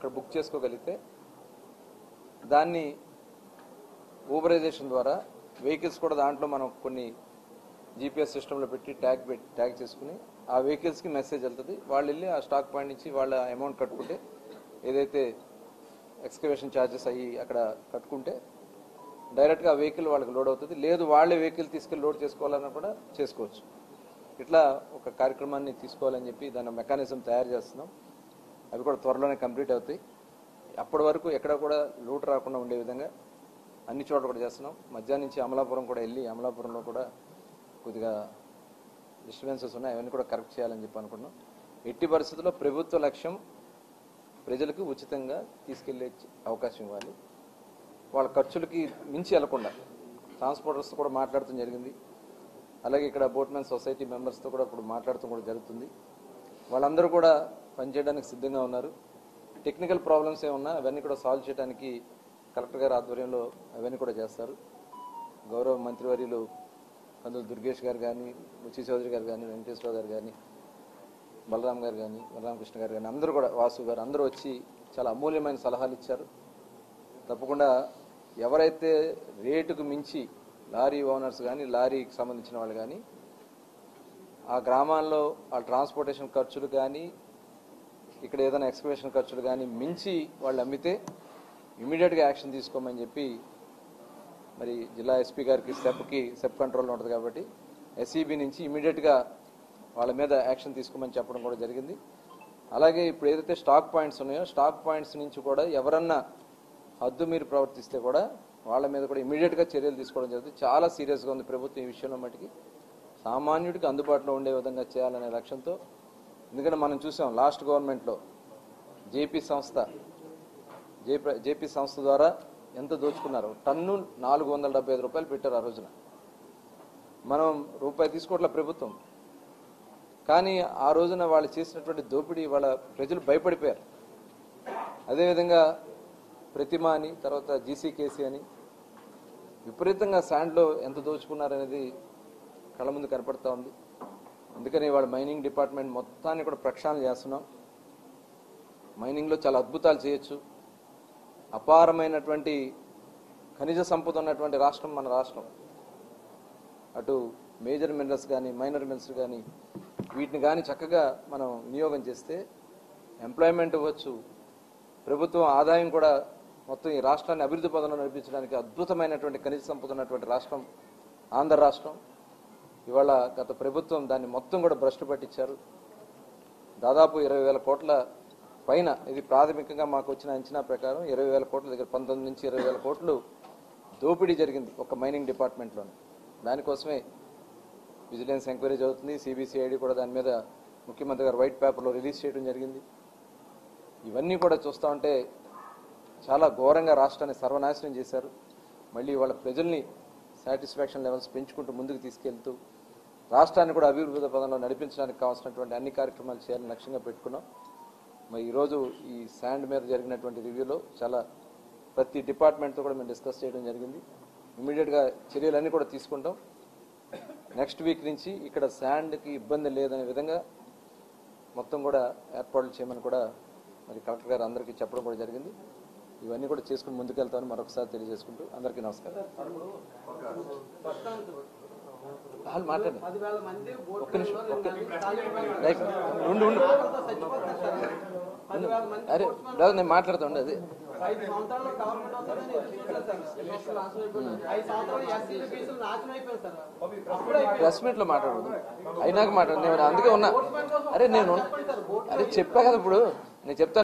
అక్కడ బుక్ చేసుకోగలిగితే దాన్ని ఊబరైజేషన్ ద్వారా వెహికల్స్ కూడా దాంట్లో మనం కొన్ని జీపీఎస్ సిస్టంలో పెట్టి ట్యాగ్ చేసుకుని ఆ వెహికల్స్కి మెసేజ్ వెళ్తుంది. వాళ్ళు వెళ్ళి ఆ స్టాక్ పాయింట్ నుంచి వాళ్ళ అమౌంట్ కట్టుకుంటే ఏదైతే ఎక్స్కవేషన్ ఛార్జెస్ అయ్యి అక్కడ కట్టుకుంటే డైరెక్ట్గా ఆ వెహికల్ వాళ్ళకి లోడ్ అవుతుంది. లేదు వాళ్ళే వెహికల్ తీసుకెళ్ళి లోడ్ చేసుకోవాలన్నా కూడా చేసుకోవచ్చు. ఇట్లా ఒక కార్యక్రమాన్ని తీసుకోవాలని చెప్పి దాని మెకానిజం తయారు చేస్తున్నాం. అవి కూడా త్వరలోనే కంప్లీట్ అవుతాయి. అప్పటి వరకు ఎక్కడ కూడా లూట్ రాకుండా ఉండే విధంగా అన్ని చోట్ల కూడా చేస్తున్నాం. మధ్యాహ్నం నుంచి అమలాపురం కూడా వెళ్ళి అమలాపురంలో కూడా కొద్దిగా డిస్టర్బెన్సెస్ ఉన్నాయి, అవన్నీ కూడా కరెక్ట్ చేయాలని చెప్పి అనుకున్నాం. ఎట్టి పరిస్థితుల్లో ప్రభుత్వ లక్ష్యం ప్రజలకు ఉచితంగా తీసుకెళ్లే అవకాశం ఇవ్వాలి. వాళ్ళ ఖర్చులకి మించి వెళ్లకుండా ట్రాన్స్పోర్టర్స్ కూడా మాట్లాడటం జరిగింది. అలాగే ఇక్కడ బోట్మెన్ సొసైటీ మెంబర్స్తో కూడా ఇప్పుడు మాట్లాడటం కూడా జరుగుతుంది. వాళ్ళందరూ కూడా పనిచేయడానికి సిద్ధంగా ఉన్నారు. టెక్నికల్ ప్రాబ్లమ్స్ ఏమన్నా అవన్నీ కూడా సాల్వ్ చేయడానికి కలెక్టర్ గారి ఆధ్వర్యంలో అవన్నీ కూడా చేస్తారు. గౌరవ మంత్రివర్యులు కందులు దుర్గేష్ గారు కానీ, బుచ్చి చౌదరి గారు కానీ, వెంకటేశ్వరరావు గారు కానీ, బలరాం గారు కానీ, బలరామకృష్ణ గారు కానీ అందరూ కూడా, వాసు గారు అందరూ వచ్చి చాలా అమూల్యమైన సలహాలు ఇచ్చారు. తప్పకుండా ఎవరైతే రేటుకు మించి లారీ ఓనర్స్ కానీ, లారీకి సంబంధించిన వాళ్ళు కానీ ఆ గ్రామాల్లో ఆ ట్రాన్స్పోర్టేషన్ ఖర్చులు కానీ, ఇక్కడ ఏదైనా ఎక్స్కవేషన్ ఖర్చులు కానీ మించి వాళ్ళు అమ్మితే ఇమీడియట్గా యాక్షన్ తీసుకోమని చెప్పి మరి జిల్లా ఎస్పీ గారికి సెప్ కంట్రోల్లో ఉంటుంది కాబట్టి ఎస్ఈబి నుంచి ఇమీడియట్గా వాళ్ళ మీద యాక్షన్ తీసుకోమని చెప్పడం కూడా జరిగింది. అలాగే ఇప్పుడు ఏదైతే స్టాక్ పాయింట్స్ ఉన్నాయో స్టాక్ పాయింట్స్ నుంచి కూడా ఎవరన్నా హద్దు మీరు ప్రవర్తిస్తే కూడా వాళ్ళ మీద కూడా ఇమీడియట్గా చర్యలు తీసుకోవడం జరుగుతుంది. చాలా సీరియస్గా ఉంది ప్రభుత్వం ఈ విషయంలో. మటుకి సామాన్యుడికి అందుబాటులో ఉండే విధంగా చేయాలనే లక్ష్యంతో, ఎందుకంటే మనం చూసాం లాస్ట్ గవర్నమెంట్లో జేపీ సంస్థ ద్వారా ఎంత దోచుకున్నారు. టన్ను 475 రూపాయలు పెట్టారు ఆ రోజున. మనం రూపాయి తీసుకోవట్ల ప్రభుత్వం, కానీ ఆ రోజున వాళ్ళు చేసినటువంటి దోపిడీ వాళ్ళ ప్రజలు భయపడిపోయారు. అదేవిధంగా ప్రతిమ అని, తర్వాత జీసీకేసీ అని విపరీతంగా శాండ్లో ఎంత దోచుకున్నారనేది కళ్ళ ముందు కనపడతా ఉంది. అందుకని వాళ్ళ మైనింగ్ డిపార్ట్మెంట్ మొత్తాన్ని కూడా ప్రక్షాళన చేస్తున్నాం. మైనింగ్లో చాలా అద్భుతాలు చేయొచ్చు. అపారమైనటువంటి ఖనిజ సంపద ఉన్నటువంటి రాష్ట్రం మన రాష్ట్రం. అటు మేజర్ మినరల్స్ కానీ, మైనర్ మినరల్స్ కానీ వీటిని కానీ చక్కగా మనం వినియోగం చేస్తే ఎంప్లాయ్మెంట్ ఇవ్వచ్చు. ప్రభుత్వం ఆదాయం కూడా మొత్తం ఈ రాష్ట్రాన్ని అభివృద్ధి పదంలో నడిపించడానికి అద్భుతమైనటువంటి ఖనిజ సంపద ఉన్నటువంటి రాష్ట్రం ఆంధ్ర రాష్ట్రం. ఇవాళ గత ప్రభుత్వం దాన్ని మొత్తం కూడా భ్రష్టు పట్టించారు. దాదాపు 20,000 కోట్ల పైన, ఇది ప్రాథమికంగా మాకు వచ్చిన అంచనా ప్రకారం 20,000 కోట్ల దగ్గర 19 నుంచి 20,000 కోట్లు దోపిడీ జరిగింది ఒక మైనింగ్ డిపార్ట్మెంట్లోనే. దానికోసమే విజిలెన్స్ ఎంక్వైరీ జరుగుతుంది. సిబిసిఐడి కూడా దాని మీద ముఖ్యమంత్రి గారు వైట్ పేపర్లో రిలీజ్ చేయడం జరిగింది. ఇవన్నీ కూడా చూస్తూ ఉంటే చాలా ఘోరంగా రాష్ట్రాన్ని సర్వనాశనం చేశారు. మళ్ళీ వాళ్ళ ప్రజల్ని సాటిస్ఫాక్షన్ లెవెల్స్ పెంచుకుంటూ ముందుకు తీసుకెళ్తూ రాష్ట్రాన్ని కూడా అభివృద్ధి పదంలో నడిపించడానికి కావాల్సినటువంటి అన్ని కార్యక్రమాలు చేయాలని లక్ష్యంగా పెట్టుకున్నాం. మరి ఈరోజు ఈ శాండ్ మీద జరిగినటువంటి రివ్యూలో చాలా ప్రతి డిపార్ట్మెంట్తో కూడా మేము డిస్కస్ చేయడం జరిగింది. ఇమీడియట్గా చర్యలన్నీ కూడా తీసుకుంటాం. నెక్స్ట్ వీక్ నుంచి ఇక్కడ శాండ్కి ఇబ్బంది లేదనే విధంగా మొత్తం కూడా ఏర్పాట్లు చేయమని కూడా మరి కలెక్టర్ గారు అందరికీ చెప్పడం కూడా జరిగింది. ఇవన్నీ కూడా చేసుకుని ముందుకెళ్తామని మరొకసారి తెలియజేసుకుంటూ అందరికీ నమస్కారం. మాట్లాడండి ఒక్క నిమిషం, అరే నేను మాట్లాడుతాండి. అది ప్రెస్ మీట్ లో మాట్లాడదు అయినాక మాట్లాడు. నేను అందుకే ఉన్నా. అరే నేను చెప్పా కదా, ఇప్పుడు నేను చెప్తాను.